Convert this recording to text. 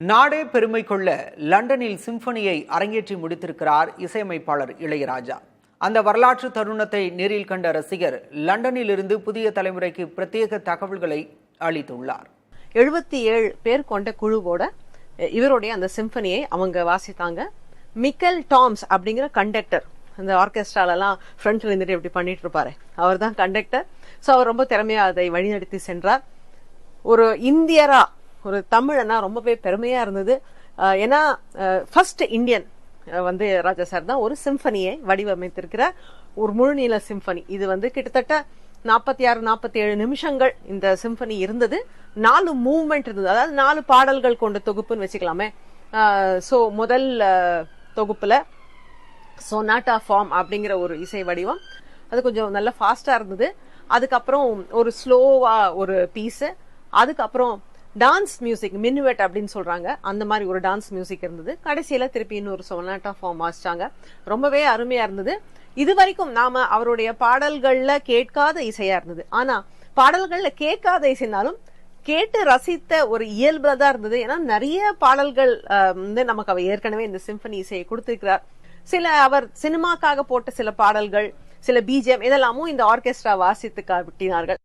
நாடே பெருமை கொள்ள லண்டனில் சிம்பனியை அரங்கேற்றி முடித்திருக்கிறார் இசையமைப்பாளர் இளையராஜா. அந்த வரலாற்று தருணத்தை நேரில் கண்ட ரசிகர் லண்டனில் இருந்து புதிய தலைமுறைக்கு பிரத்யேக தகவல்களை அளித்துள்ளார். 77 பேர் கொண்ட குழுவோட இவருடைய அந்த சிம்பனியை அவங்க வாசித்தாங்க. மிக்கல் டாம்ஸ் அப்படிங்கிற கண்டக்டர், அந்த ஆர்கெஸ்ட்ராலெல்லாம் ஃப்ரண்ட்ல இருந்துட்டு எப்படி பண்ணிட்டு இருப்பாரு, அவர் தான் கண்டக்டர். ஸோ அவர் ரொம்ப திறமையா அதை வழிநடத்தி சென்றார். ஒரு இந்தியரா, ஒரு தமிழனா ரொம்பவே பெருமையா இருந்தது. ஏன்னா ஃபர்ஸ்ட் இந்தியன் ராஜா சார் தான் ஒரு சிம்பனியை வடிவமைத்திருக்கிறார். ஒரு முழுநீள சிம்பனி. இது கிட்டத்தட்ட 46-47 நிமிஷங்கள் இந்த சிம்பனி இருந்தது. 4 மூவ்மெண்ட் இருந்தது, அதாவது 4 பாடல்கள் கொண்ட தொகுப்புன்னு வச்சுக்கலாமே. ஸோ முதல் தொகுப்புல சொனாட்டா ஃபார்ம் அப்படிங்கிற ஒரு இசை வடிவம், அது கொஞ்சம் நல்ல ஃபாஸ்டா இருந்தது. அதுக்கப்புறம் ஒரு ஸ்லோவா ஒரு பீஸ், அதுக்கப்புறம் டான்ஸ் மியூசிக், மின்னுவெட் அப்படின்னு சொல்றாங்க, அந்த மாதிரி ஒரு டான்ஸ் மியூசிக் இருந்தது. கடைசியில திருப்பி இன்னொரு சொனாட்டா ஃபார்ம் வாசிச்சாங்க. ரொம்பவே அருமையா இருந்தது. இது வரைக்கும் நாம அவருடைய பாடல்கள்ல கேட்காத இசையா இருந்தது. ஆனா பாடல்கள்ல கேட்காத இசைனாலும் கேட்டு ரசித்த ஒரு இயல்புல தான் இருந்தது. ஏன்னா நிறைய பாடல்கள் நமக்கு அவர் ஏற்கனவே இந்த சிம்பனி இசையை கொடுத்திருக்கிறார். சில அவர் சினிமாக்காக போட்ட சில பாடல்கள், சில பிஜிஎம் இதெல்லாமும் இந்த ஆர்கெஸ்ட்ரா வாசித்து காட்டினார்கள்.